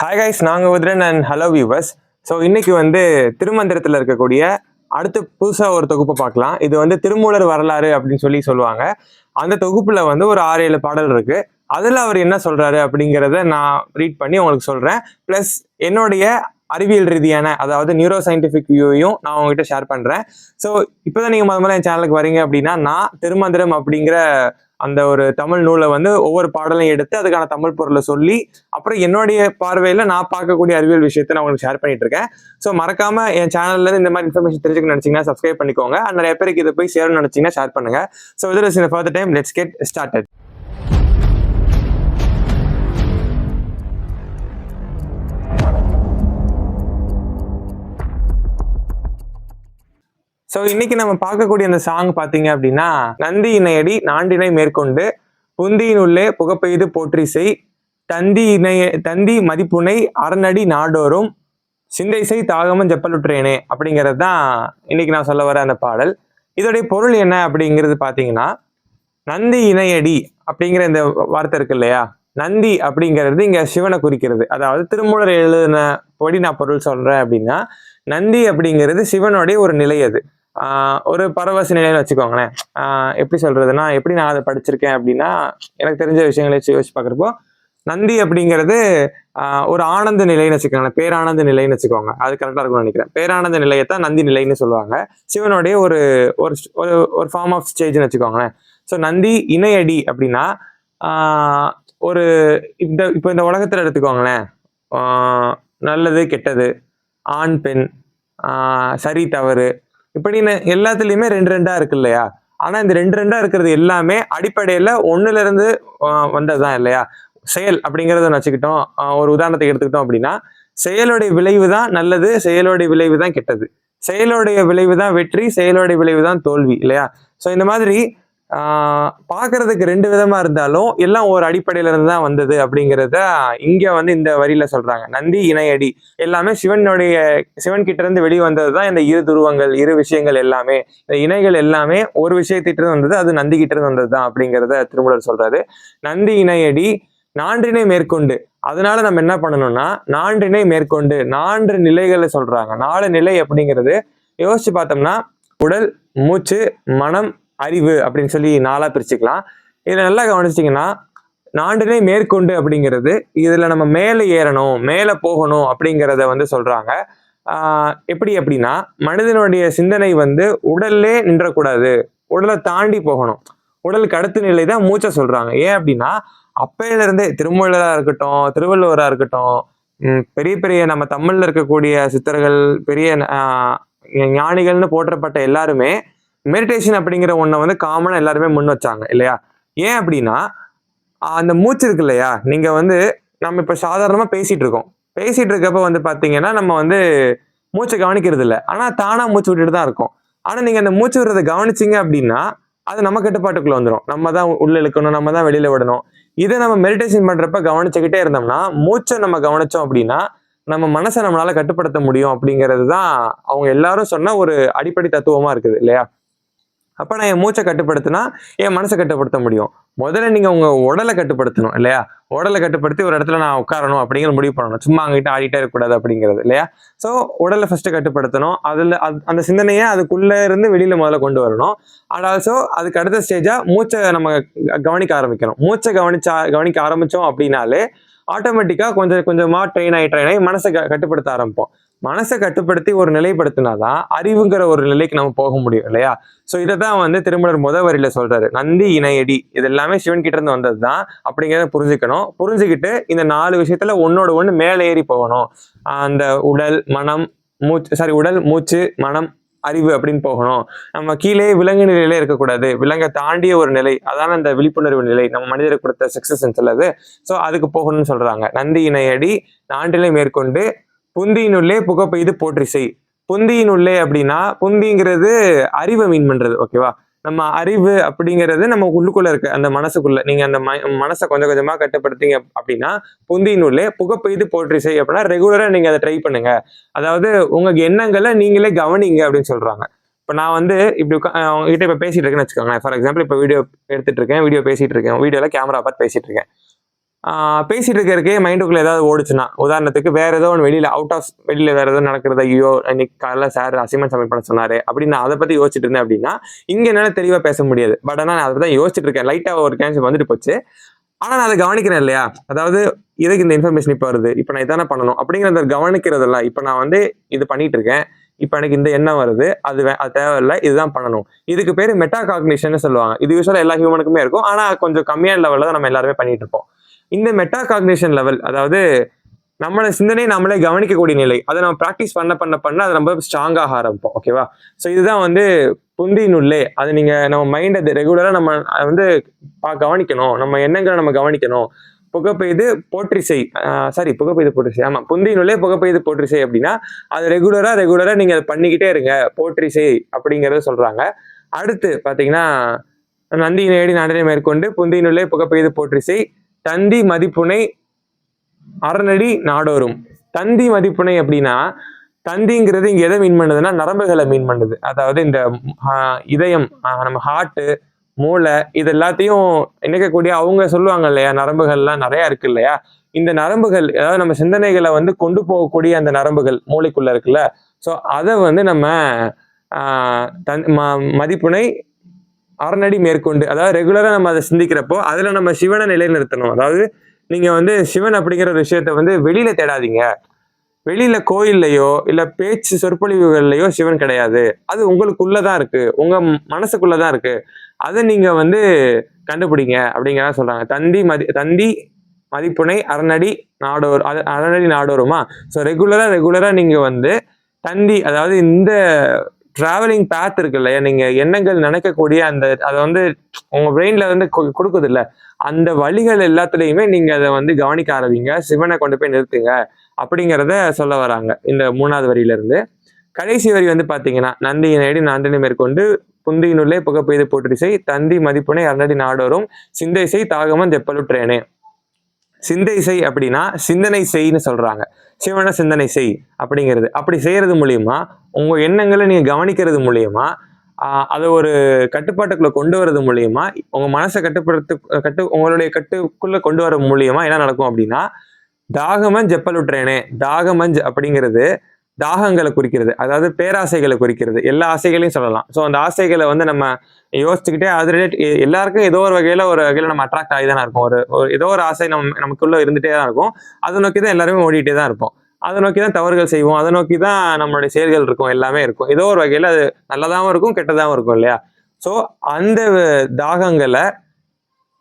Hi guys, நாங்கள் Uthiran and hello viewers. So இன்னைக்கு திருமந்திரத்தில் இருக்கக்கூடிய அடுத்து புதுசாக ஒரு தொகுப்பை பார்க்கலாம். இது திருமூலர் வரலாறு அப்படின்னு சொல்லுவாங்க. அந்த தொகுப்புல ஒரு 6-7 பாடல் இருக்கு. அதில் அவர் என்ன சொல்றாரு அப்படிங்கிறத நான் ரீட் பண்ணி உங்களுக்கு சொல்றேன். ப்ளஸ் என்னுடைய அறிவியல் ரீதியான, அதாவது நியூரோ சயின்டிஃபிக் வியூவையும் நான் உங்ககிட்ட ஷேர் பண்றேன். ஸோ இப்போதான் நீங்க முதல்ல என் சேனலுக்கு வரீங்க அப்படின்னா, நான் திருமந்திரம் அப்படிங்கிற அந்த ஒரு தமிழ் நூலை ஒவ்வொரு பாடலையும் எடுத்து அதுக்கான தமிழ் பொருளை சொல்லி அப்புறம் என்னுடைய பார்வையில நான் பார்க்கக்கூடிய அறிவியல் விஷயத்தை நான் உங்களுக்கு ஷேர் பண்ணிட்டு இருக்கேன். ஸோ மறக்காம என் சேனல்ல இருந்து இந்த மாதிரி இன்ஃபர்மேஷன் தெரிஞ்சுக்கணும்னு நினைச்சீங்கன்னா சப்ஸ்கிரைப் பண்ணிக்கோங்க. நிறைய பேருக்கு இதை போய் சேரணும்னு நினைச்சீங்கன்னா ஷேர் பண்ணுங்க. ஸோ இதில் is further time, let's get started. So இன்னைக்கு நம்ம பார்க்கக்கூடிய அந்த சாங் பார்த்தீங்க அப்படின்னா, நந்தி இணையடி நாண்டினை மேற்கொண்டு புந்தியினுள்ளே புகப்பெய்து போற்றி செய் தந்தி மதிப்புனை அறநடி நாடோறும் சிந்தைசை தாகமும் ஜப்பலுற்றேனே அப்படிங்கிறது தான் இன்னைக்கு நான் சொல்ல வர அந்த பாடல். இதோடைய பொருள் என்ன அப்படிங்கிறது பார்த்தீங்கன்னா, நந்தி இணையடி அப்படிங்கிற இந்த வார்த்தை இருக்கு இல்லையா, நந்தி அப்படிங்கிறது இங்க சிவனை குறிக்கிறது. அதாவது திருமூலர் எழுதின படி நான் பொருள் சொல்றேன் அப்படின்னா, நந்தி அப்படிங்கிறது சிவனுடைய ஒரு நிலை. அது ஒரு பரவச நிலைன்னு வச்சுக்கோங்களேன். எப்படி சொல்றதுன்னா, எப்படி நான் அதை படிச்சிருக்கேன் அப்படின்னா, எனக்கு தெரிஞ்ச விஷயங்களை யோசிச்சு பார்க்குறப்போ, நந்தி அப்படிங்கிறது ஒரு ஆனந்த நிலைன்னு வச்சுக்கோங்களேன், பேரானந்த நிலைன்னு வச்சுக்கோங்க. அது கரெக்டாக இருக்கும்னு நினைக்கிறேன். பேரானந்த நிலையத்தான் நந்தி நிலைன்னு சொல்லுவாங்க. சிவனுடைய ஒரு ஒரு ஃபார்ம் ஆஃப் ஸ்டேஜ்னு வச்சுக்கோங்களேன். ஸோ நந்தி இணையடி அப்படின்னா ஒரு இப்போ இந்த உலகத்தில் எடுத்துக்கோங்களேன், நல்லது கெட்டது, ஆண் பெண், சரி தவறு, இப்படின்னு எல்லாத்துலயுமே 2 இருக்கு இல்லையா. ஆனா இந்த 2 இருக்கிறது எல்லாமே அடிப்படையில ஒண்ணுல இருந்து வந்ததுதான் இல்லையா. செயல் அப்படிங்கறத வச்சுக்கிட்டோம். ஒரு உதாரணத்துக்கு எடுத்துக்கிட்டோம் அப்படின்னா, செயலுடைய விளைவு தான் நல்லது, செயலுடைய விளைவு தான் கெட்டது, செயலுடைய விளைவு தான் வெற்றி, செயலுடைய விளைவு தான் தோல்வி இல்லையா. ஸோ இந்த மாதிரி பார்க்கறதுக்கு 2 விதமா இருந்தாலும் எல்லாம் ஒரு அடிப்படையில இருந்து தான் வந்தது அப்படிங்கிறத இங்க இந்த வரியில சொல்றாங்க. நந்தி இணையடி எல்லாமே சிவன் கிட்ட இருந்து வெளியே வந்ததுதான். இந்த இரு துருவங்கள், இரு விஷயங்கள் எல்லாமே, இந்த இணைகள் எல்லாமே ஒரு விஷயத்திட்ட இருந்து வந்தது, அது நந்தி கிட்ட இருந்து வந்ததுதான் அப்படிங்கிறத திருமூலர் சொல்றாரு. நந்தி இணையடி நான்றினை மேற்கொண்டு, அதனால நம்ம என்ன பண்ணணும்னா, நான்றினை மேற்கொண்டு 4 நிலைகளை சொல்றாங்க. 4 நிலை அப்படிங்கிறது யோசிச்சு பார்த்தோம்னா, உடல், மூச்சு, மனம், அறிவு அப்படின்னு சொல்லி 4 பிரிச்சுக்கலாம். இதுல நல்லா கவனிச்சிங்கன்னா, நான்றினை மேற்கொண்டு அப்படிங்கிறது இதுல நம்ம மேலே ஏறணும், மேலே போகணும் அப்படிங்கிறத சொல்றாங்க. எப்படி அப்படின்னா, மனிதனுடைய சிந்தனை உடல்லே நின்றக்கூடாது, உடலை தாண்டி போகணும். உடலுக்கு அடுத்த நிலை தான் மூச்சை சொல்றாங்க. ஏன் அப்படின்னா, அப்பையில இருந்தே திருமூலரா இருக்கட்டும், திருவள்ளுவரா இருக்கட்டும், பெரிய பெரிய நம்ம தமிழ்ல இருக்கக்கூடிய சித்தர்கள், பெரிய ஞானிகள்னு போற்றப்பட்ட எல்லாருமே மெடிடேஷன் அப்படிங்கிற ஒன்றை காமனா எல்லாருமே முன் வச்சாங்க இல்லையா. ஏன் அப்படின்னா, அந்த மூச்சு இருக்கு இல்லையா, நீங்க நம்ம இப்ப சாதாரணமா பேசிட்டு இருக்கோம். பேசிட்டு இருக்கப்ப பாத்தீங்கன்னா, நம்ம மூச்சை கவனிக்கிறது இல்லை, ஆனா தானா மூச்சு விட்டுட்டு தான் இருக்கும். ஆனா நீங்க அந்த மூச்சு விடுறதை கவனிச்சிங்க அப்படின்னா, அது நம்ம கட்டுப்பாட்டுக்குள்ள வந்துடும். நம்ம தான் உள்ள இழுக்கணும், நம்ம தான் வெளியில விடணும். இதை நம்ம மெடிடேஷன் பண்றப்ப கவனிச்சுக்கிட்டே இருந்தோம்னா, மூச்சை நம்ம கவனிச்சோம் அப்படின்னா நம்ம மனசை நம்மளால கட்டுப்படுத்த முடியும் அப்படிங்கிறது தான் அவங்க எல்லாரும் சொன்ன ஒரு அடிப்படை தத்துவமா இருக்குது இல்லையா. அப்ப நான் என் மூச்சை கட்டுப்படுத்தினா என் மனசை கட்டுப்படுத்த முடியும். முதல்ல நீங்க உங்க உடலை கட்டுப்படுத்தணும் இல்லையா. உடலை கட்டுப்படுத்தி ஒரு இடத்துல நான் உட்காரணும் அப்படிங்கிற முடிவு பண்ணணும். சும்மா அங்கிட்ட ஆடிட்டே இருக்கக்கூடாது அப்படிங்கிறது இல்லையா. ஸோ உடலை ஃபர்ஸ்ட் கட்டுப்படுத்தணும். அந்த சிந்தனையை அதுக்குள்ள இருந்து வெளியில முதல்ல கொண்டு வரணும். அண்ட் ஆல்சோ அதுக்கு அடுத்த ஸ்டேஜா மூச்சை நம்ம கவனிக்க ஆரம்பிக்கணும். மூச்சை கவனிக்க ஆரம்பிச்சோம் அப்படின்னாலே ஆட்டோமேட்டிக்கா கொஞ்சம் கொஞ்சமா ட்ரெயின் ஆகி மனசை கட்டுப்படுத்த ஆரம்பிப்போம். மனசை கட்டுப்படுத்தி ஒரு நிலைப்படுத்தினாதான் அறிவுங்கிற ஒரு நிலைக்கு நம்ம போக முடியும் இல்லையா. ஸோ இதைதான் திருமூலர் வரியில சொல்றாரு. நந்தி இணையடி இது எல்லாமே சிவன் கிட்ட இருந்து வந்ததுதான் அப்படிங்கிறத புரிஞ்சுக்கணும். புரிஞ்சுக்கிட்டு இந்த 4 விஷயத்துல ஒன்னோட ஒண்ணு மேலே ஏறி போகணும். அந்த உடல், மூச்சு, மனம், அறிவு அப்படின்னு போகணும். நம்ம கீழே விலங்கு நிலையில இருக்கக்கூடாது, விலங்கை தாண்டிய ஒரு நிலை, அதான அந்த விழிப்புணர்வு நிலை, நம்ம மனிதருக்கு கொடுத்த சக்சஸ் அல்லது. ஸோ அதுக்கு போகணும்னு சொல்றாங்க. நந்தி இணையடி நான்றினை மேற்கொண்டு புந்தியினுள்ளே புகப்பெய்து போற்றி செய். புந்தியினுள்ளே அப்படின்னா, புந்திங்கிறது அறிவை மீன் பண்றது. ஓகேவா. நம்ம அறிவு அப்படிங்கிறது நம்ம உள்ளுக்குள்ள இருக்கு, அந்த மனசுக்குள்ள. நீங்க அந்த மனசை கொஞ்சம் கொஞ்சமா கட்டுப்படுத்தீங்க அப்படின்னா, புந்தியினுள்ளே புகப்பெய்து போற்றி செய் அப்படின்னா ரெகுலரா நீங்க அதை ட்ரை பண்ணுங்க. அதாவது உங்க எண்ணங்களை நீங்களே கவனிங்க அப்படின்னு சொல்றாங்க. இப்ப நான் இப்படி உங்ககிட்ட இப்ப பேசிட்டு இருக்கேன்னு வச்சுக்கோங்களேன். ஃபார் எக்ஸாம்பிள் இப்ப வீடியோ எடுத்துட்டு இருக்கேன், வீடியோ பேசிட்டு இருக்கேன், வீடியோல கேமரா பார்த்து பேசிட்டு இருக்கேன். பேசிட்டு இருக்கிறக்கே மைண்டுக்குள்ள ஏதாவது ஓடுச்சுன்னா, உதாரணத்துக்கு வேற ஏதோ ஒன்று வெளியில வேற ஏதோ நடக்கிறது, ஐயோ இன்னைக்கு காலைல சார் அசைன்மெண்ட் சப்மிட் பண்ண சொன்னாரு அப்படின்னு நான் அதை பத்தி யோசிச்சுட்டு இருந்தேன் அப்படின்னா, இங்க என்னால தெளிவா பேச முடியாது. பட் ஆனா நான் அதை தான் யோசிச்சுட்டு இருக்கேன். லைட்டா ஒரு கேன்சர் வந்துட்டு போச்சு. ஆனா நான் அதை கவனிக்கிறேன் இல்லையா? அதாவது இதுக்கு இந்த இன்ஃபர்மேஷன் இப்ப வருது, இப்ப நான் இதானே பண்ணணும் அப்படிங்கிறத கவனிக்கிறதெல்லாம். இப்ப நான் வந்து இது பண்ணிட்டு இருக்கேன், இப்ப எனக்கு இந்த எண்ணம் வருது, அது தேவையில்லை, இதுதான் பண்ணணும். இதுக்கு பேரு மெட்டா காக்னிஷன் சொல்லுவாங்க. இது யூஸ்வலா எல்லா ஹியூமனுக்குமே இருக்கும். ஆனா கொஞ்சம் கம்மியான லெவல்ல தான் நம்ம எல்லாருமே பண்ணிட்டு இருப்போம். இந்த மெட்டா காக்னிஷன் லெவல், அதாவது நம்மளோட சிந்தனையை நம்மளே கவனிக்கக்கூடிய நிலை, அதை நம்ம ப்ராக்டிஸ் பண்ண அது ரொம்ப ஸ்ட்ராங்காக ஆரம்பிப்போம். ஓகேவா? ஸோ இதுதான் வந்து புந்தியினுள்ளே. அது நீங்க நம்ம மைண்ட் அது ரெகுலரா நம்ம வந்து கவனிக்கணும், நம்ம எண்ணங்களை நம்ம கவனிக்கணும். புகைப்பெய்து போற்றிசை, புகைப்பெய்து போற்றிசை, ஆமா, புந்தியினுள்ளே புகைப்பெய்து போற்றிசை அப்படின்னா அது ரெகுலரா நீங்க அதை பண்ணிக்கிட்டே இருங்க, போற்றிசை அப்படிங்கறத சொல்றாங்க. அடுத்து பாத்தீங்கன்னா, நந்தி நேடி நாடனை மேற்கொண்டு புந்தியினுள்ளே புகைப்பெய்து போற்றிசை தந்தி மதிப்புனை அறநடி நாடோறும். தந்தி மதிப்புனை அப்படின்னா, தந்திங்கிறது இங்க எதை மீன் பண்ணுதுன்னா நரம்புகளை மீன் பண்ணுது. அதாவது இந்த இதயம், நம்ம ஹார்ட், மூளை, இது எல்லாத்தையும் இணைக்கக்கூடிய, அவங்க சொல்லுவாங்க இல்லையா, நரம்புகள்லாம் நிறைய இருக்கு இல்லையா. இந்த நரம்புகள், அதாவது நம்ம சிந்தனைகளை வந்து கொண்டு போகக்கூடிய அந்த நரம்புகள் மூளைக்குள்ள இருக்குல்ல. ஸோ அதை வந்து நம்ம மதிப்புனை அறநடி மேற்கொண்டு, அதாவது ரெகுலரா நம்ம அதை சிந்திக்கிறப்போ அதுல நம்ம சிவனை நிலைநிறுத்தணும். அதாவது நீங்க வந்து சிவன் அப்படிங்கிற ஒரு விஷயத்த வந்து வெளியில தேடாதீங்க. வெளியில கோயில்லையோ இல்ல பேச்சு சொற்பொழிவுகள்லையோ சிவன் கிடையாது. அது உங்களுக்குள்ளதான் இருக்கு, உங்க மனசுக்குள்ளதான் இருக்கு. அதை நீங்க வந்து கண்டுபிடிங்க அப்படிங்கிறத சொல்றாங்க. தந்தி மதிப்புனை அறநடி நாடோர், அறநடி நாடோருமா. ஸோ ரெகுலரா நீங்க வந்து தந்தி, அதாவது இந்த டிராவலிங் பேத் இருக்கு இல்லையா, நீங்க எண்ணங்கள் நினைக்கக்கூடிய அந்த, அதை வந்து உங்க பிரெயின்ல வந்து கொடுக்குது இல்ல, அந்த வழிகள் எல்லாத்துலயுமே நீங்க அதை வந்து கவனிக்க ஆரம்பிங்க, சிவனை கொண்டு போய் நிறுத்துங்க அப்படிங்கிறத சொல்ல வராங்க இந்த 3வது வரியில இருந்து. கடைசி வரி வந்து பாத்தீங்கன்னா, நந்தி நேடி நாண்டினை மேற்கொண்டு புந்தியினுள்ளே புகைப்பெய்து போற்றிசை தந்தி மதிப்புனை அறநடி நாடோறும் சிந்தை செய் தாகமன் தெப்பலுற்றேனே. சிந்தை செய் அப்படின்னா சிந்தனை செய்ன்னு சொல்றாங்க. சிவனை சிந்தனை செய் அப்படிங்கிறது. அப்படி செய்யறது மூலியமா, உங்க எண்ணங்களை நீங்க கவனிக்கிறது மூலியமா, அதை ஒரு கட்டுப்பாட்டுக்குள்ள கொண்டு வர்றது மூலியமா, உங்க மனசை உங்களுடைய கட்டுக்குள்ள கொண்டு வர மூலியமா என்ன நடக்கும் அப்படின்னா, தாகமன் ஜெப்பலுற்றேனே. தாகமஞ்ச் அப்படிங்கிறது தாகங்களை குறிக்கிறது, அதாவது பேராசைகளை குறிக்கிறது. எல்லா ஆசைகளையும் சொல்லலாம். ஸோ அந்த ஆசைகளை வந்து நம்ம யோசிச்சுக்கிட்டே அது எல்லாருக்கும் ஏதோ ஒரு வகையில நம்ம அட்ராக்ட் ஆகி தானே இருக்கும். ஒரு ஏதோ ஒரு ஆசை நமக்குள்ள இருந்துட்டே தான் இருக்கும். அதை நோக்கி தான் எல்லாருமே ஓடிட்டே தான் இருப்போம். அதை நோக்கி தான் தவறுகள் செய்வோம். அதை நோக்கி தான் நம்மளுடைய செயல்கள் இருக்கும், எல்லாமே இருக்கும். ஏதோ ஒரு வகையில அது நல்லதாகவும் இருக்கும், கெட்டதாகவும் இருக்கும் இல்லையா. ஸோ அந்த தாகங்களை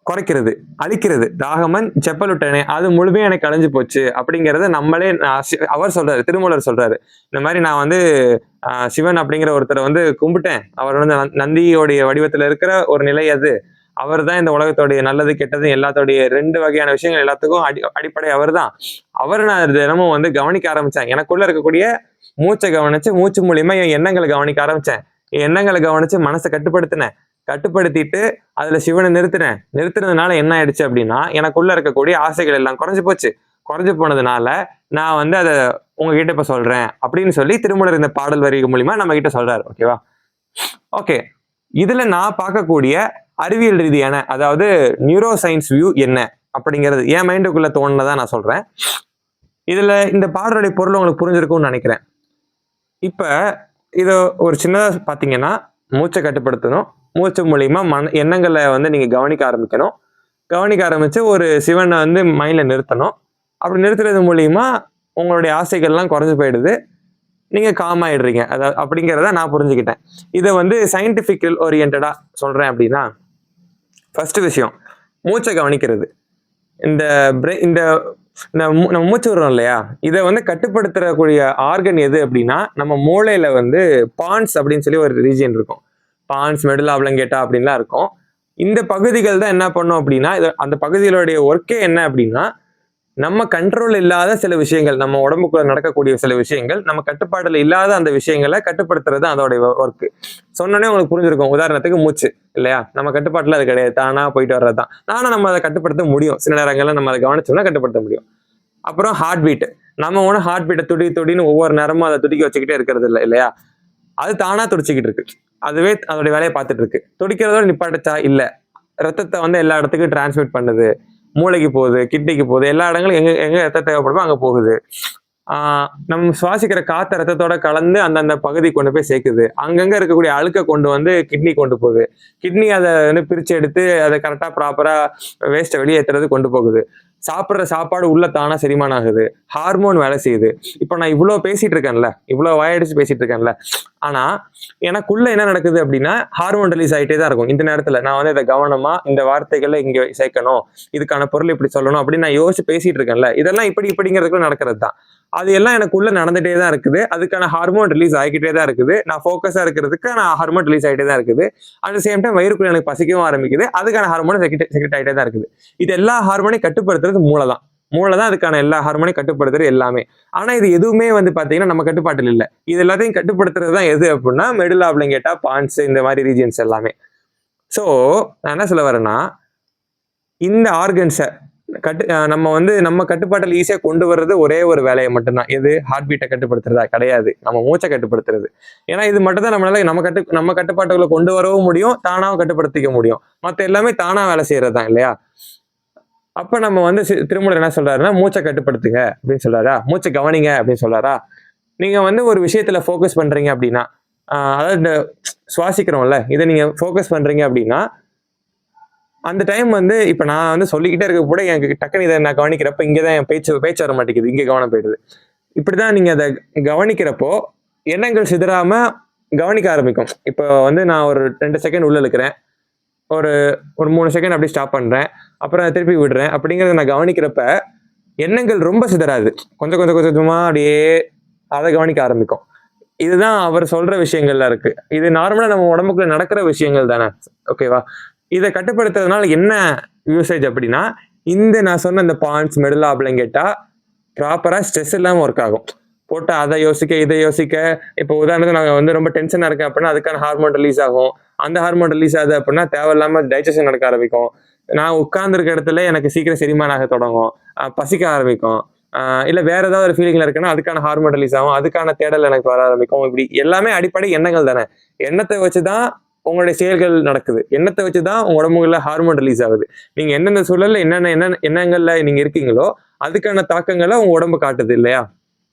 குறைக்கிறது, அழிக்கிறது. தாகமன் செப்பலுட்டனே, அது முழுமையா எனக்கு அழிஞ்சு போச்சு அப்படிங்கிறத நம்மளே, அவர் சொல்றாரு, திருமூலர் சொல்றாரு. இந்த மாதிரி நான் வந்து சிவன் அப்படிங்கிற ஒருத்தரை வந்து கும்பிட்டேன். அவர் வந்து நந்தியோடைய வடிவத்துல இருக்கிற ஒரு நிலை அது. அவர் தான் இந்த உலகத்தோடைய நல்லது கெட்டது எல்லாத்தோடைய 2 வகையான விஷயங்கள் எல்லாத்துக்கும் அடிப்படை அவர் தான். அவரை நான் தினமும் வந்து கவனிக்க ஆரம்பிச்சேன். எனக்குள்ள இருக்கக்கூடிய மூச்சை கவனிச்சு, மூச்சு மூலியமா என் எண்ணங்களை கவனிக்க ஆரம்பிச்சேன். என் எண்ணங்களை கவனிச்சு மனசை கட்டுப்படுத்திட்டு அதுல சிவனை நிறுத்தினதுனால என்ன ஆயிடுச்சு அப்படின்னா, எனக்குள்ள இருக்கக்கூடிய ஆசைகள் எல்லாம் குறைஞ்சு போனதுனால நான் வந்து அதை உங்ககிட்ட இப்ப சொல்றேன் அப்படின்னு சொல்லி திருமூலர் இந்த பாடல் வரி மூலியமா நம்ம கிட்ட சொல்றாரு. ஓகேவா? ஓகே, இதுல நான் பார்க்கக்கூடிய அறிவியல் ரீதியான, அதாவது நியூரோ சயின்ஸ் வியூ என்ன அப்படிங்கிறது என் மைண்டுக்குள்ள தோணுனதான் நான் சொல்றேன். இதுல இந்த பாடலுடைய பொருள் உங்களுக்கு புரிஞ்சிருக்கும்னு நினைக்கிறேன். இப்ப இத ஒரு சின்னதா பாத்தீங்கன்னா, மூச்சை கட்டுப்படுத்தணும். மூச்சு மூலியமா எண்ணங்களை வந்து நீங்க கவனிக்க ஆரம்பிச்சு ஒரு சிவனை வந்து மைண்ட்ல நிறுத்தணும். அப்படி நிறுத்துறது மூலியமா உங்களுடைய ஆசைகள்லாம் குறைஞ்சு போயிடுது, நீங்க காம் ஆயிடுறீங்க. அதாவது அப்படிங்கிறத நான் புரிஞ்சுக்கிட்டேன். இதை வந்து சயின்டிபிக்கல் ஓரியன்டா சொல்றேன் அப்படின்னா, ஃபர்ஸ்ட் விஷயம் மூச்சை கவனிக்கிறது. நம்ம மூச்சு விடுறோம் இல்லையா, இதை வந்து கட்டுப்படுத்தக்கூடிய ஆர்கன் எது அப்படின்னா, நம்ம மூளையில வந்து பான்ஸ் அப்படின்னு சொல்லி ஒரு ரீஜியன் இருக்கும். பான்ஸ், மெடுலா ஆப்லங்கேட்டா அப்படின்லாம் இருக்கும். இந்த பகுதிகள் தான் என்ன பண்ணும் அப்படின்னா, அந்த பகுதிகளுடைய ஒர்க்கே என்ன அப்படின்னா, நம்ம கண்ட்ரோல் இல்லாத சில விஷயங்கள், நம்ம உடம்புக்குள்ள நடக்கக்கூடிய சில விஷயங்கள், நம்ம கட்டுப்பாடுல இல்லாத அந்த விஷயங்களை கட்டுப்படுத்துறது தான் அதோடைய ஒர்க்கு. சொன்னோன்னே உங்களுக்கு புரிஞ்சிருக்கும். உதாரணத்துக்கு மூச்சு இல்லையா, நம்ம கட்டுப்பாட்டுல அது கிடையாது, தானா போயிட்டு வர்றதுதான். நானும் நம்ம அதை கட்டுப்படுத்த முடியும், சில நேரங்கள்ல நம்ம அதை கவனிச்சோம்னா கட்டுப்படுத்த முடியும். அப்புறம் ஹார்ட் பீட், நம்ம ஒன்றும் ஹார்ட் பீட்டை துடின்னு ஒவ்வொரு நேரமும் அதை துடிக்க வச்சுக்கிட்டே இருக்கிறது இல்லை இல்லையா, அது தானா துடிச்சுக்கிட்டு இருக்கு, அதுவே அதோடைய வேலையை பார்த்துட்டு இருக்கு. துடிக்கிறதோட நிப்பாட்டுச்சா? இல்லை, ரத்தத்தை வந்து எல்லா இடத்துக்கும் டிரான்ஸ்மிட் பண்ணுது. மூளைக்கு போகுது, கிட்னிக்கு போகுது, எல்லா இடங்களும் எங்க எங்க ரத்தம் தேவைப்படுமோ அங்க போகுது. நம்ம சுவாசிக்கிற காத்த ரத்தத்தோட கலந்து அந்தந்த பகுதி கொண்டு போய் சேர்க்குது. அங்கங்க இருக்கக்கூடிய அழுக்க கொண்டு வந்து கிட்னி கொண்டு போகுது. கிட்னி அதை வந்து பிரிச்சு எடுத்து அதை கரெக்டா ப்ராப்பரா வேஸ்ட்டை வெளியேற்றுறது கொண்டு போகுது. சாப்பிட்ற சாப்பாடு உள்ள தானா செரிமானம் ஆகுது. ஹார்மோன் வேலை செய்யுது. இப்போ நான் இவ்வளோ பேசிட்டு இருக்கேன்ல, இவ்வளோ வாயடிச்சு பேசிட்டு இருக்கேன்ல, ஆனா எனக்குள்ள என்ன நடக்குது அப்படின்னா ஹார்மோன் ரிலீஸ் ஆகிட்டே தான் இருக்கும். இந்த நேரத்துல நான் வந்து இதை கவனமா இந்த வார்த்தைகளை இங்க சேர்க்கணும், இதுக்கான பொருள் இப்படி சொல்லணும் அப்படின்னு நான் யோசிச்சு பேசிட்டு இருக்கேன்ல, இதெல்லாம் இப்படிங்கிறதுக்குள்ள நடக்கிறது தான். அது எல்லாம் எனக்குள்ள நடந்துட்டே தான் இருக்குது. அதுக்கான ஹார்மோன் ரிலீஸ் ஆகிக்கிட்டே தான் இருக்குது. நான் ஃபோக்கஸா இருக்கிறதுக்கு ஹார்மோன் ரிலீஸ் ஆகிட்டே தான் இருக்குது. அட் சேம் டைம் வயிறுக்குள்ள எனக்கு பசிக்கவும் ஆரம்பிக்குது. அதுக்கான ஹார்மோன் செக்ரெட் ஆகிட்டே தான் இருக்குது. இது எல்லா ஹார்மோனையும் கட்டுப்படுத்துறது மூளை தான். மூளை தான் அதுக்கான எல்லா ஹார்மோனையும் கட்டுப்படுத்துறது எல்லாமே. ஆனா இது எதுவுமே வந்து பாத்தீங்கன்னா நம்ம கட்டுப்பாட்டில் இல்லை. இது எல்லாத்தையும் கட்டுப்படுத்துறது தான் எது அப்படின்னா மெடுலா ஆப்ளிங்கேட்டா, பான்ஸ், இந்த மாதிரி ரீஜியன்ஸ் எல்லாமே. ஸோ நான் என்ன சொல்ல வரேன்னா, இந்த ஆர்கன்ஸை நம்ம கட்டுப்பாட்டில் ஈஸியா கொண்டு வர்றது ஒரே ஒரு வேலையை மட்டும்தான். எது? ஹார்ட் பீட்டை கட்டுப்படுத்துறதா? கிடையாது. நம்ம மூச்சை கட்டுப்படுத்துறது. ஏன்னா இது மட்டும் தான் நம்மளால நம்ம கட்டுப்பாட்டுக்குள்ள கொண்டு வரவும் முடியும், தானாவும் கட்டுப்படுத்திக்க முடியும். மற்ற எல்லாமே தானா வேலை செய்யறது தான் இல்லையா? அப்ப நம்ம வந்து திருமூலர் என்ன சொல்றாருன்னா, மூச்சை கட்டுப்படுத்துங்க அப்படின்னு சொல்றாரா, மூச்சை கவனிங்க அப்படின்னு சொல்றாரா. நீங்க வந்து ஒரு விஷயத்துல ஃபோக்கஸ் பண்றீங்க அப்படின்னா, அதாவது இந்த சுவாசிக்கிறோம்ல, இதை நீங்க ஃபோக்கஸ் பண்றீங்க அப்படின்னா அந்த டைம் வந்து இப்ப நான் வந்து சொல்லிக்கிட்டே இருக்க கூட எனக்கு டக்குன்னு இதை நான் கவனிக்கிறப்ப இங்கதான் என் பேச்சு வர மாட்டேங்குது, இங்க கவனம் போயிடுது. இப்படிதான் நீங்க அதை கவனிக்கிறப்போ எண்ணங்கள் சிதறாம கவனிக்க ஆரம்பிக்கும். இப்போ வந்து நான் ஒரு 2 செகண்ட் உள்ள இருக்கிறேன், ஒரு ஒரு 3 செகண்ட் அப்படி ஸ்டாப் பண்றேன், அப்புறம் திருப்பி விடுறேன். அப்படிங்கிறத நான் கவனிக்கிறப்ப எண்ணங்கள் ரொம்ப சிதறாது. கொஞ்சம் கொஞ்சம் கொஞ்சமா அப்படியே அதை கவனிக்க ஆரம்பிக்கும். இதுதான் அவர் சொல்ற விஷயங்கள்ல இருக்கு. இது நார்மலா நம்ம உடம்புக்குள்ள நடக்கிற விஷயங்கள் தானே, ஓகேவா? இதை கட்டுப்படுத்துறதுனால என்ன யூசேஜ் அப்படின்னா, நான் சொன்ன இந்த பான்ஸ், மெடுலா ஆப்ளிங்கேட்டா ப்ராப்பரா ஸ்ட்ரெஸ் இல்லாம ஒர்க் ஆகும். போட்டு அதை யோசிக்க, இதை யோசிக்க. இப்போ உதாரணத்துக்கு நான் வந்து ரொம்ப டென்ஷனா இருக்கேன் அப்படின்னா அதுக்கான ஹார்மோன் ரிலீஸ் ஆகும். அந்த ஹார்மோன் ரிலீஸ் ஆகுது அப்படின்னா தேவையில்லாம டைஜஷன் நடக்க ஆரம்பிக்கும். நான் உட்கார்ந்துருக்க இடத்துல எனக்கு சீக்கிரம் செரிமானம் ஆக தொடங்கும், பசிக்க ஆரம்பிக்கும். இல்ல வேற ஏதாவது ஒரு ஃபீலிங்ல இருக்குன்னா அதுக்கான ஹார்மோன் ரிலீஸ் ஆகும், அதுக்கான தேடல் எனக்கு வர ஆரம்பிக்கும். இப்படி எல்லாமே அடிப்படை எண்ணங்கள் தானே. எண்ணத்தை வச்சுதான் உங்களுடைய செயல்கள் நடக்குது. எண்ணத்தை வச்சுதான் உங்க உடம்புல ஹார்மோன் ரிலீஸ் ஆகுது. நீங்க எந்தெந்த சூழல்ல என்னென்ன எண்ணங்கள்ல நீங்க இருக்கீங்களோ அதுக்கான தாக்கங்களை உங்க உடம்பு காட்டுது இல்லையா?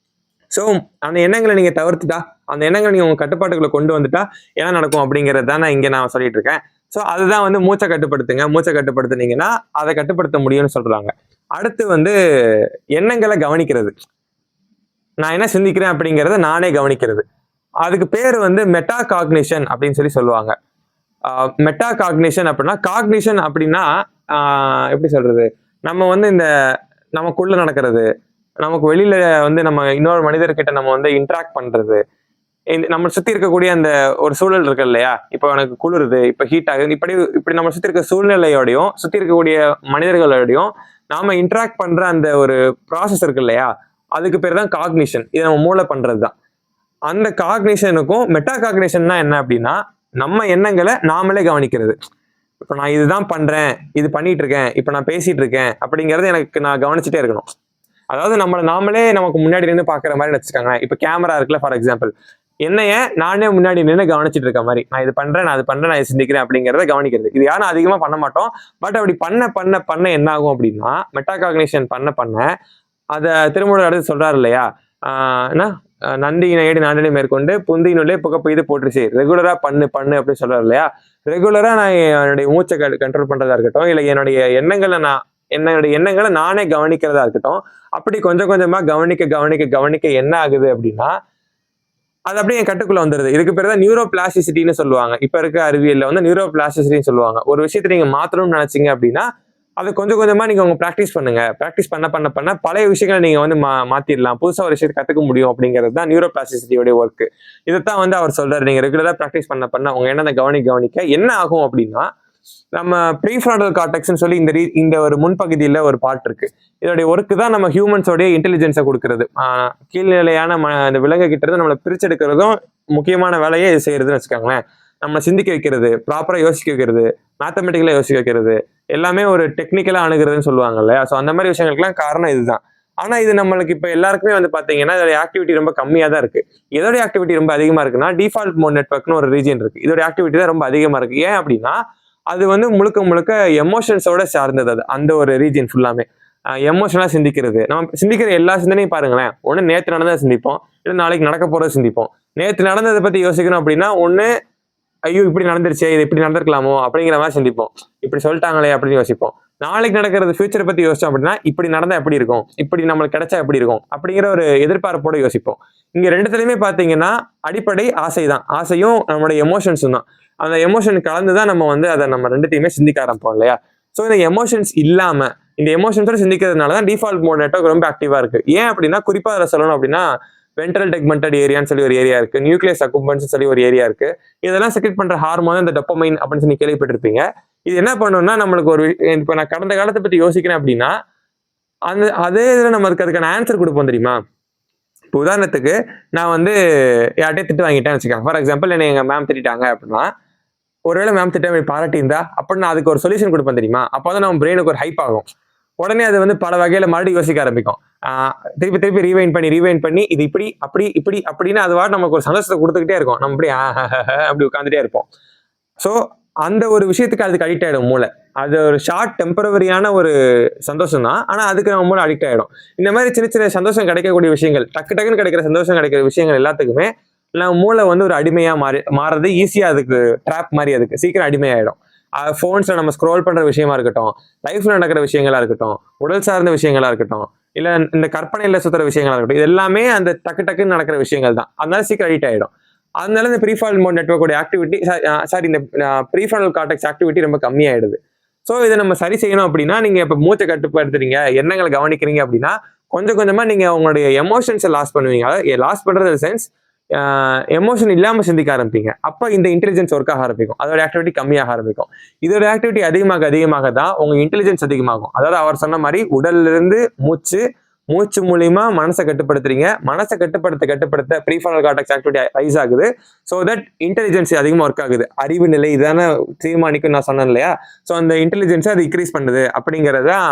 சோ அந்த எண்ணங்களை நீங்க தவிர்த்துட்டா, அந்த எண்ணங்களை நீங்க உங்க கட்டுப்பாட்டுக்குள்ள கொண்டு வந்துட்டா என்ன நடக்கும் அப்படிங்கிறது தான் இங்க நான் சொல்லிட்டு இருக்கேன். சோ அதுதான் வந்து மூச்சை கட்டுப்படுத்துங்க. மூச்சை கட்டுப்படுத்துனீங்கன்னா அதை கட்டுப்படுத்த முடியும்னு சொல்றாங்க. அடுத்து வந்து எண்ணங்களை கவனிக்கிறது. நான் என்ன சிந்திக்கிறேன் அப்படிங்கிறத நானே கவனிக்கிறது. அதுக்கு பேர் வந்து மெட்டா காக்னிஷன் அப்படின்னு சொல்லுவாங்க. மெட்டா காக்னிஷன் அப்படின்னா, காக்னிஷன் அப்படின்னா எப்படி சொல்றது, நம்ம வந்து இந்த நமக்குள்ள நடக்கிறது, நமக்கு வெளியில வந்து நம்ம இன்னொரு மனிதர்கிட்ட நம்ம வந்து இன்ட்ராக்ட் பண்றது, நம்ம சுத்தி இருக்கக்கூடிய அந்த ஒரு சூழல் இருக்கு இல்லையா? இப்போ எனக்கு குளிருது, இப்போ ஹீட் ஆகுது, இப்படி நம்ம சுத்தி இருக்க சூழ்நிலையோடையும் சுத்தி இருக்கக்கூடிய மனிதர்களோடையும் நாம இன்ட்ராக்ட் பண்ற அந்த ஒரு ப்ராசஸ் இருக்கு இல்லையா? அதுக்கு பேர் தான் காக்னிஷன். இது நம்ம மூளை பண்றதுதான். அந்த காக்னிஷனுக்கும் மெட்டா காக்னிஷன்னா என்ன அப்படின்னா, நம்ம எண்ணங்களை நாமளே கவனிக்கிறது. இப்போ நான் இதுதான் பண்றேன், இது பண்ணிட்டு இருக்கேன், இப்போ நான் பேசிட்டு இருக்கேன் அப்படிங்கறது எனக்கு நான் கவனிச்சுட்டே இருக்கணும். அதாவது நாமளே நமக்கு முன்னாடி நின்று பாக்குற மாதிரி வச்சுக்காங்க. இப்போ கேமரா இருக்குல்ல, ஃபார் எக்ஸாம்பிள், என்னைய நானே முன்னாடி நின்று கவனிச்சுட்டு இருக்க மாதிரி, நான் இது பண்றேன், நான் அது பண்றேன், நான் சிந்திக்கிறேன் அப்படிங்கிறத கவனிக்கிறது. இது யாரும் அதிகமா பண்ண மாட்டோம். பட் அப்படி பண்ண என்ன ஆகும் அப்படின்னா, மெட்டா காக்னிஷன் பண்ண அதை திருமூலர் அடுத்து சொல்றாரு இல்லையா, என்ன நந்தியினை ஏடி நாண்டினை மேற்கொண்டு புந்தியினுள்ளே புகப்பெய்து போற்றுச்சு. ரெகுலரா பண்ணு அப்படின்னு சொல்றாரு இல்லையா? ரெகுலரா நான் என்னுடைய மூச்சை கண்ட்ரோல் பண்றதா இருக்கட்டும், இல்லை என்னுடைய எண்ணங்களை நானே கவனிக்கிறதா இருக்கட்டும், அப்படி கொஞ்சம் கொஞ்சமா கவனிக்க என்ன ஆகுது அப்படின்னா, அது அப்படியே என் கட்டுக்குள்ள வந்துருது. இதுக்கு பேர் தான் நியூரோ பிளாஸ்டிசிட்டின்னு சொல்லுவாங்க. இப்ப இருக்க அறிவியல்ல வந்து நியூரோ பிளாஸ்டிசிட்டின்னு சொல்லுவாங்க. ஒரு விஷயத்தை நீங்க மாத்தணும்னு நினைச்சீங்க அப்படின்னா அதை கொஞ்சம் கொஞ்சமா நீங்க உங்க ப்ராக்டிஸ் பண்ணுங்க. ப்ராக்டிஸ் பண்ண பழைய விஷயங்களை நீங்க வந்து மாத்திடலாம், புதுசா ஒரு விஷயத்தை கத்துக்க முடியும் அப்படிங்கிறது தான் நியூரோ பிளாஸ்டிசிட்டியோட ஒர்க். இதைத்தான் வந்து அவர் சொல்றாரு. நீங்க ரெகுலரா ப்ராக்டிஸ் பண்ண உங்க எண்ணத்தை கவனிக்க என்ன ஆகும் அப்படின்னா, நம்ம ப்ரீஃப்ராண்டல் கார்டெக்ஸ்ன்னு சொல்லி இந்த ஒரு முன்பகுதியில ஒரு பார்ட் இருக்கு. இதோடைய ஒர்க்கு தான் நம்ம ஹியூமன்ஸோடைய இன்டெலிஜென்ஸை கொடுக்கறது. கீழ்நிலையான இந்த விலங்கு கிட்ட இருந்து நம்மளை பிரிச்செடுக்கிறதும் முக்கியமான வேலையை இது செய்யறதுன்னு வச்சுக்கோங்களேன். நம்ம சிந்திக்க வைக்கிறது, ப்ராப்பரா யோசிக்க வைக்கிறது, மேத்தமெட்டிக்கலா யோசிக்க வைக்கிறது, எல்லாமே ஒரு டெக்னிக்கலா அணுகிறதுன்னு சொல்லுவாங்க இல்லையா? ஸோ அந்த மாதிரி விஷயங்களுக்குலாம் காரணம் இதுதான். ஆனா இது நம்மளுக்கு இப்ப எல்லாருக்குமே வந்து பாத்தீங்கன்னா இதோட ஆக்டிவிட்டி ரொம்ப கம்மியா தான் இருக்கு. இதோட ஆக்டிவிட்டி ரொம்ப அதிகமா இருக்குன்னா டிஃபால்ட் மோட் நெட்வொர்க்னு ஒரு ரீஜன் இருக்கு. இதோட ஆக்டிவிட்டி தான் ரொம்ப அதிகமா இருக்கு. ஏன் அப்படின்னா, அது வந்து முழுக்க முழுக்க எமோஷன்ஸோட சார்ந்தது. அது அந்த ஒரு ரீஜன் ஃபுல்லாமே எமோஷனலா சிந்திக்கிறது. நம்ம சிந்திக்கிற எல்லா சிந்தனையும் பாருங்களேன், ஒண்ணு நேத்து நடந்ததை சிந்திப்போம், இல்ல நாளைக்கு நடக்க போறதை சிந்திப்போம். நேத்து நடந்ததை பத்தி யோசிக்கணும் அப்படின்னா ஒண்ணு ஐயோ இப்படி நடந்துருச்சே, இது இப்படி நடந்திருக்கலாமோ அப்படிங்கிற மாதிரி சிந்திப்போம். இப்படி சொல்லிட்டாங்களே அப்படின்னு யோசிப்போம். நாளைக்கு நடக்கிறது ஃபியூச்சரை பத்தி யோசிச்சோம் அப்படின்னா இப்படி நடந்தா எப்படி இருக்கும், இப்படி நம்மளுக்கு கிடைச்சா எப்படி இருக்கும் அப்படிங்கிற ஒரு எதிர்பார்ப்போட யோசிப்போம். இங்க ரெண்டுத்துலயுமே பாத்தீங்கன்னா அடிப்படை ஆசை தான். ஆசையும் நம்மளுடைய எமோஷன்ஸும் தான். அந்த எமோஷன் கலந்துதான் நம்ம வந்து அதை நம்ம ரெண்டுத்தையுமே சிந்திக்க ஆரம்பிப்போம் இல்லையா? ஸோ இந்த எமோஷன்ஸ் இல்லாம இந்த எமோஷன்ஸோட சிந்திக்கிறதுனால தான் டிஃபால்ட் மோட் நெட்வொர்க் ரொம்ப ஆக்டிவா இருக்கு. ஏன் அப்படின்னா குறிப்பா அதை சொல்லணும் அப்படின்னா வென்ட்ரல் டெக்மெண்டட் ஏரியான்னு சொல்லி ஒரு ஏரியா இருக்கு, நியூக்ளியஸ் அக்கும்பன்ஸ் சொல்லி ஒரு ஏரியா இருக்கு. இதெல்லாம் செக்ரெட் பண்ற ஹார்மோன் இந்த டோபமைன் அப்படின்னு சொல்லி கேள்விப்பட்டிருப்பீங்க. இது என்ன பண்ணும்னா நம்மளுக்கு ஒரு இப்ப நான் கடந்த காலத்தை பத்தி யோசிக்கிறேன் அப்படின்னா அந்த அதே இதுல நம்மளுக்கு அதுக்கான ஆன்சர் கொடுப்போம் தெரியுமா? இப்போ உதாரணத்துக்கு நான் வந்து யார்ட்டையே திட்டு வாங்கிட்டேன்னு வச்சுக்கேன். ஃபார் எக்ஸாம்பிள் என்ன எங்க மேம் திட்டாங்க அப்படின்னா, ஒருவேளை மேம் திட்ட பாராட்டி இருந்தா அப்ப நான் அதுக்கு ஒரு சொல்யூஷன் கொடுப்பேன் தெரியுமா? அப்போதான் நம்ம பிரெயினுக்கு ஒரு ஹைப் ஆகும். உடனே அது வந்து பல வகையில மறுபடியும் யோசிக்க ஆரம்பிக்கும். திருப்பி திருப்பி ரீவைண்ட் பண்ணி இது இப்படி அப்படி இப்படி அப்படின்னு அது நமக்கு ஒரு சந்தோஷத்தை கொடுத்துக்கிட்டே இருக்கும். நம்ம இப்படி அப்படி உட்காந்துட்டே இருப்போம். ஸோ அந்த ஒரு விஷயத்துக்கு அதுக்கு அடிக்ட் ஆயிடும் மூளை. அது ஒரு ஷார்ட் டெம்பரவரியான ஒரு சந்தோஷம் தான், ஆனா அதுக்கு நம்ம மூளை அடிக்ட் ஆயிடும். இந்த மாதிரி சின்ன சின்ன சந்தோஷம் கிடைக்கக்கூடிய விஷயங்கள், டக்கு டக்குன்னு கிடைக்கிற சந்தோஷம் கிடைக்கிற விஷயங்கள் எல்லாத்துக்குமே நம்ம மூளை வந்து ஒரு அடிமையா மாறுறது ஈஸியா, அதுக்கு ட்ராப் மாதிரி, அதுக்கு சீக்கிரம் அடிமையாயிடும். போன்ஸ்ல நம்ம ஸ்க்ரோல் பண்ற விஷயமா இருக்கட்டும், லைஃப்ல நடக்கிற விஷயங்களா இருக்கட்டும், உடல் சார்ந்த விஷயங்களா இருக்கட்டும், இல்ல இந்த கற்பனையில சுத்துற விஷயங்களா இருக்கட்டும், இது எல்லாமே அந்த டக்கு டக்குன்னு நடக்கிற விஷயங்கள் தான். அதனால சீக்கிரம் அடிக்ட் ஆயிடும். அதனால இந்த ப்ரீஃப்ரான்டல் மோட் நெட்வொர்க்கோட ஆக்டிவிட்டி இந்த ப்ரீஃப்ரான்டல் கார்டெக்ஸ் ஆக்டிவிட்டி ரொம்ப கம்மியாயிடுது. ஸோ இதை நம்ம சரி செய்யணும் அப்படின்னா நீங்க இப்ப மூச்சை கட்டுப்படுத்துறீங்க, எண்ணங்களை கவனிக்கிறீங்க அப்படின்னா கொஞ்சம் கொஞ்சமா நீங்க உங்களுடைய எமோஷன்ஸை லாஸ் பண்ணுவீங்க. அதாவது லாஸ் பண்றது சென்ஸ் எமோஷன் இல்லாம சிந்திக்க ஆரம்பிப்பீங்க. அப்ப இந்த இன்டெலிஜென்ஸ் ஒர்க் ஆக ஆரம்பிக்கும், அதோட ஆக்டிவிட்டி கம்மியாக ஆரம்பிக்கும். இதோட ஆக்டிவிட்டி அதிகமாக தான் உங்க இன்டெலிஜென்ஸ் அதிகமாகும். அதாவது அவர் சொன்ன மாதிரி உடல்ல இருந்து மூச்சு மூலியமா மனசை கட்டுப்படுத்துறீங்க. மனசை கட்டுப்படுத்த ப்ரீஃப்ரான்டல் கார்டெக்ஸ் ஆக்டிவிட்டி ரைஸ் ஆகுது. ஸோ தட் இன்டெலிஜென்ஸ் அதிகமாக ஒர்க் ஆகுது. அறிவு நிலை இதான தீர்மானிக்கும் நான் சொன்னேன் இல்லையா? ஸோ அந்த இன்டெலிஜென்ஸை அது இன்க்ரீஸ் பண்ணுது அப்படிங்கறதான்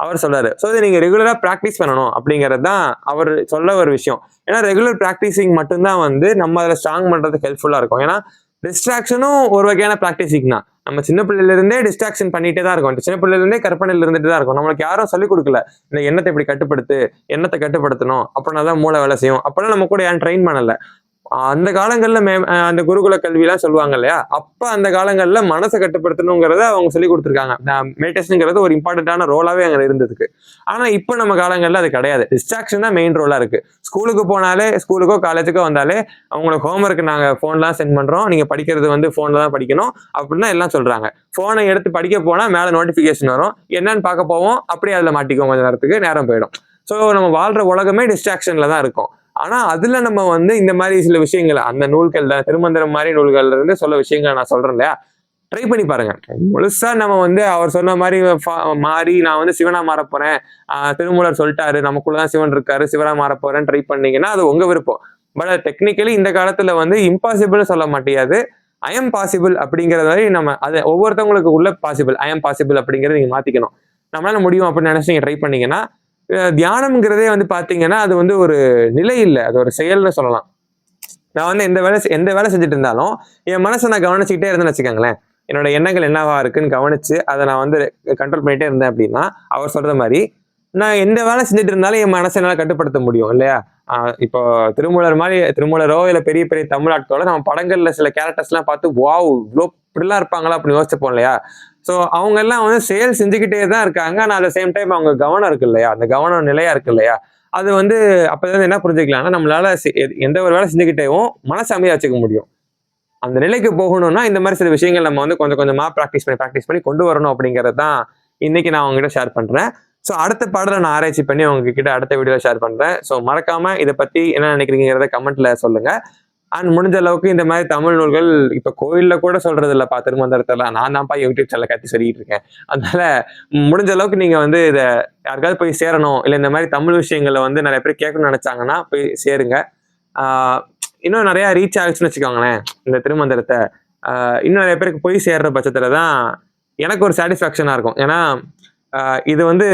அவர் சொல்றாரு. ஸோ இதை நீங்க ரெகுலரா ப்ராக்டிஸ் பண்ணணும் அப்படிங்கிறது தான் அவர் சொல்ல ஒரு விஷயம். ஏன்னா ரெகுலர் ப்ராக்டிசிங் மட்டும்தான் வந்து நம்ம அதில் ஸ்ட்ராங் பண்றதுக்கு ஹெல்ப்ஃபுல்லா இருக்கும். ஏன்னா டிஸ்ட்ராக்ஷனும் ஒரு வகையான ப்ராக்டிசிங் தான். நம்ம சின்ன பிள்ளைல இருந்தே டிஸ்ட்ராக்ஷன் பண்ணிட்டே தான் இருக்கும். சின்ன பிள்ளைல இருந்தே கற்பனையில இருந்துட்டு தான் இருக்கும். நம்மளுக்கு யாரும் சொல்லிக் கொடுக்கல இந்த எண்ணத்தை இப்படி எண்ணத்தை கட்டுப்படுத்தணும் அப்படின்னா தான் மூளை வேலை செய்யும். அப்பெல்லாம் நம்ம கூட யாரும் ட்ரெயின் பண்ணல. அந்த காலங்கள்ல அந்த குருகுல கல்வி எல்லாம் சொல்லுவாங்க இல்லையா? அப்ப அந்த காலங்கள்ல மனசை கட்டுப்படுத்தணுங்கிறத அவங்க சொல்லி கொடுத்துருக்காங்க. மெடிடேஷன்ங்கிறது ஒரு இம்பார்ட்டன்டான ரோலாவே அங்க இருந்ததுக்கு. ஆனா இப்ப நம்ம காலங்கள்ல அது கிடையாது. டிஸ்ட்ராக்ஷன் தான் மெயின் ரோலா இருக்கு. ஸ்கூலுக்கோ காலேஜுக்கோ வந்தாலே அவங்களுக்கு ஹோம்ஒர்க் நாங்க போன்லாம் சென்ட் பண்றோம், நீங்க படிக்கிறது வந்து போன்ல தான் படிக்கணும் அப்படின்னு எல்லாம் சொல்றாங்க. போனை எடுத்து படிக்க போனா மேல நோட்டிபிகேஷன் வரும், என்னன்னு பார்க்க போவோம், அப்படியே அதுல மாட்டிக்குவோம், கொஞ்ச நேரத்துக்கு நேரம் போயிடும். ஸோ நம்ம வாழ்ற உலகமே டிஸ்ட்ராக்ஷன்ல தான் இருக்கும். ஆனா அதுல நம்ம வந்து இந்த மாதிரி சில விஷயங்கள் அந்த நூல்கள் திருமந்திரம் மாதிரி நூல்கள்ல இருந்து சொல்ல விஷயங்கள் நான் சொல்றேன் இல்லையா, ட்ரை பண்ணி பாருங்க. முழுசா நம்ம வந்து அவர் சொன்ன மாதிரி மாறி நான் வந்து சிவனா மாற போறேன், திருமூலர் சொல்லிட்டாரு நமக்குள்ளதான் சிவன் இருக்காரு, சிவனா மாற போறேன்னு ட்ரை பண்ணீங்கன்னா அது உங்க விருப்பம். பட் டெக்னிக்கலி இந்த காலத்துல வந்து இம்பாசிபிள் சொல்ல மாட்டேயாது, ஐ எம் பாசிபிள் அப்படிங்கிற மாதிரி நம்ம அது ஒவ்வொருத்தவங்களுக்கு உள்ள பாசிபிள், ஐ எம் பாசிபிள் அப்படிங்கறத நீங்க மாத்திக்கணும். நம்மளால முடியும் அப்படின்னு நினைச்சு நீங்க ட்ரை பண்ணீங்கன்னா, தியானம்ங்கிறதே வந்து பாத்தீங்கன்னா அது வந்து ஒரு நிலை இல்லை, அது ஒரு செயல்னு சொல்லலாம். நான் வந்து எந்த வேலை செஞ்சுட்டு இருந்தாலும் என் மனசை நான் கவனிச்சுக்கிட்டே இருந்தேன்னு வச்சுக்கோங்களேன், என்னோட எண்ணங்கள் என்னவா இருக்குன்னு கவனிச்சு அதை நான் வந்து கண்ட்ரோல் பண்ணிட்டே இருந்தேன் அப்படின்னா அவர் சொல்ற மாதிரி நான் எந்த வேலை செஞ்சுட்டு இருந்தாலும் என் மனசை என்னால கட்டுப்படுத்த முடியும் இல்லையா? இப்போ திருமூலரோ இல்ல பெரிய பெரிய தமிழ் ஆட்களோ நம்ம படங்கள்ல சில கேரக்டர்ஸ் எல்லாம் பார்த்து வாவ் இவ்வளோ இப்படிலாம் இருப்பாங்களா அப்படின்னு யோசிச்சுப்போம் இல்லையா? ஸோ அவங்க எல்லாம் வந்து செயல் செஞ்சுக்கிட்டே தான் இருக்காங்க. ஆனால் அட் சேம் டைம் அவங்க கவனம் இருக்கு இல்லையா, அந்த கவனம் நிலையா இருக்கு இல்லையா, அது வந்து அப்பதான் என்ன புரிஞ்சுக்கலாம்னா நம்மளால எந்த ஒரு வேலை செஞ்சுக்கிட்டேவும் மனசு அமைதியா வச்சுக்க முடியும். அந்த நிலைக்கு போகணும்னா இந்த மாதிரி சில விஷயங்கள் நம்ம வந்து கொஞ்சம் கொஞ்சமா ப்ராக்டிஸ் பண்ணி கொண்டு வரணும் அப்படிங்கிறது தான் இன்னைக்கு நான் உங்ககிட்ட ஷேர் பண்றேன். ஸோ அடுத்த பாடலை நான் ஆராய்ச்சி பண்ணி உங்ககிட்ட அடுத்த வீடியோல ஷேர் பண்றேன். ஸோ மறக்காம இதை பத்தி என்ன நினைக்கிறீங்கிறத கமெண்ட்ல சொல்லுங்க. அண்ட் முடிஞ்ச அளவுக்கு இந்த மாதிரி தமிழ் நூல்கள் இப்ப கோயில்ல கூட சொல்றது இல்லப்பா, திருமந்திரத்தெல்லாம் நான் தான்ப்பா யூடியூப் சேனல் கத்தி சொல்லிட்டு இருக்கேன். அதனால முடிஞ்ச அளவுக்கு நீங்க வந்து இதை யாருக்காவது போய் சேரணும், இல்லை இந்த மாதிரி தமிழ் விஷயங்களை வந்து நிறைய பேர் கேட்கணும்னு நினைச்சாங்கன்னா போய் சேருங்க. இன்னும் நிறைய ரீச் ஆகுச்சுன்னு வச்சுக்கோங்களேன் இந்த திருமந்திரத்தை, இன்னும் நிறைய பேருக்கு போய் சேர்ற பட்சத்துல தான் எனக்கு ஒரு சாட்டிஸ்ஃபேக்ஷனா இருக்கும். ஏன்னா இது வந்து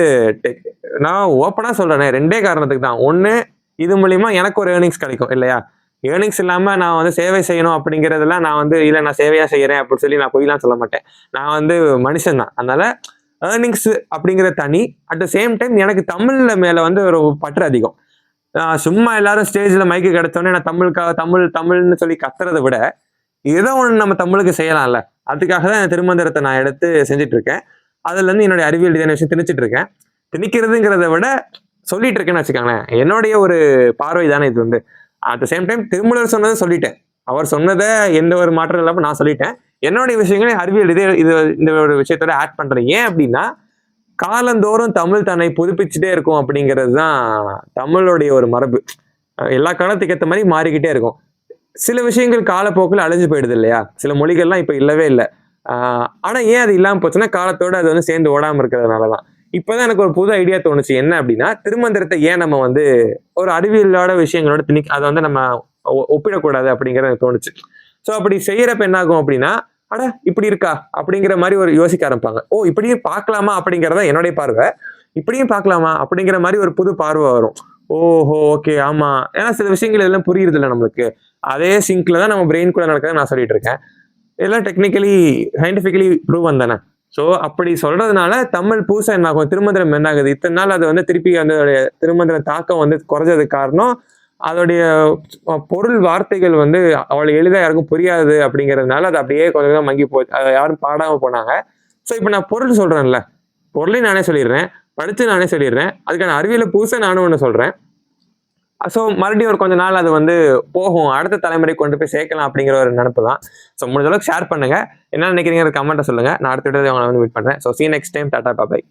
நான் ஓப்பனா சொல்றேனே, ரெண்டே காரணத்துக்கு தான். ஒண்ணு, இது மூலியமா எனக்கு ஒரு ஏர்னிங்ஸ் கிடைக்கும் இல்லையா? ஏர்னிங்ஸ் இல்லாம நான் வந்து சேவை செய்யணும் அப்படிங்கிறதெல்லாம் நான் வந்து இல்லை நான் சேவையா செய்யறேன் அப்படின்னு சொல்லி நான் பொய்லாம் சொல்ல மாட்டேன். நான் வந்து மனுஷன் தான். அதனால ஏர்னிங்ஸ் அப்படிங்கிற தனி. அட் த சேம் டைம் எனக்கு தமிழ்ல மேல வந்து ஒரு பற்று அதிகம். சும்மா எல்லாரும் ஸ்டேஜ்ல மைக்கு கிடைச்சோடனே நான் தமிழ்னு சொல்லி கத்துறதை விட ஏதோ ஒன்று நம்ம தமிழுக்கு செய்யலாம்ல. அதுக்காக தான் என் திருமந்திரத்தை நான் எடுத்து செஞ்சுட்டு இருக்கேன். அதுல இருந்து என்னுடைய அறிவியல் ரீதியான விஷயம் திணிச்சிட்டு இருக்கேன். திணிக்கிறதுங்கிறத விட சொல்லிட்டு இருக்கேன்னு வச்சுக்கோங்களேன். என்னுடைய ஒரு பார்வை தானே இது வந்து. At the same time Tirumular சொன்னதை சொல்லிட்டேன். அவர் சொன்னதை எந்த ஒரு மாற்றம் இல்லாம நான் சொல்லிட்டேன். என்னுடைய விஷயங்களே அறிவியல் இது இந்த ஒரு விஷயத்தோட ஆட் பண்றேன். ஏன் அப்படின்னா காலந்தோறும் தமிழ் தன்னை புதுப்பிச்சுட்டே இருக்கும் அப்படிங்கிறது தான் தமிழுடைய ஒரு மரபு. எல்லா காலத்துக்கு ஏற்ற மாதிரி மாறிக்கிட்டே இருக்கும். சில விஷயங்கள் காலப்போக்கில் அழிஞ்சு போயிடுது இல்லையா? சில மொழிகள்லாம் இப்ப இல்லவே இல்லை. ஆனா ஏன் அது இல்லாம போச்சுன்னா காலத்தோட அது வந்து சேர்ந்து ஓடாம இருக்கிறதுனாலதான். இப்பதான் எனக்கு ஒரு புது ஐடியா தோணுச்சு. என்ன அப்படின்னா திருமந்திரத்தை ஏன் நம்ம வந்து ஒரு அறிவியலோட விஷயங்களோட அதை வந்து நம்ம ஒப்பிடக்கூடாது அப்படிங்கிறது எனக்கு தோணுச்சு. ஸோ அப்படி செய்யறப்ப என்ன ஆகும் அப்படின்னா, அட இப்படி இருக்கா அப்படிங்கிற மாதிரி ஒரு யோசிக்க ஆரம்பிப்பாங்க. ஓ இப்படியும் பார்க்கலாமா அப்படிங்கிறத என்னுடைய பார்வை. இப்படியும் பார்க்கலாமா அப்படிங்கிற மாதிரி ஒரு புது பார்வை வரும். ஓஹோ ஓகே ஆமா. ஏன்னா சில விஷயங்கள் எல்லாம் புரியுறது இல்லை நம்மளுக்கு. அதே சிங்க்ல தான் நம்ம பிரெயின் கூட நடக்கிறத நான் சொல்லிட்டு இருக்கேன். இதெல்லாம் டெக்னிக்கலி சயின்டிபிக்கலி ப்ரூவ் தானே. ஸோ அப்படி சொல்றதுனால தமிழ் பூசா என்ன ஆகும், திருமந்திரம் என்ன ஆகுது, இத்தனை நாள் அது வந்து திருப்பி அந்த திருமந்திர தாக்கம் வந்து குறைஞ்சதுக்கு காரணம் அதோடைய பொருள் வார்த்தைகள் வந்து அவ்வளவு எளிதா யாருக்கும் புரியாது அப்படிங்கிறதுனால அது அப்படியே கொஞ்சம் மங்கி போச்சு. அதை யாரும் பாடாம போனாங்க. ஸோ இப்போ நான் பொருள் சொல்றேன்ல, பொருளையும் நானே சொல்லிடுறேன், படிச்சு நானே சொல்லிடுறேன், அதுக்கான அறிவியல பூசா நானும் ஒன்று சொல்றேன். ஸோ மறுபடியும் ஒரு கொஞ்ச நாள் அது வந்து போகும், அடுத்த தலைமுறை கொண்டு போய் சேர்க்கலாம் அப்படிங்கிற ஒரு நினைப்பு தான். ஸோ முடிஞ்ச அளவுக்கு ஷேர் பண்ணுங்க. என்ன நினைக்கிறீங்க கமெண்ட்டை சொல்லுங்க. நான் அடுத்த வீடியோவில் உங்களை வந்து மீட் பண்றேன். So see you next time. Tata bye.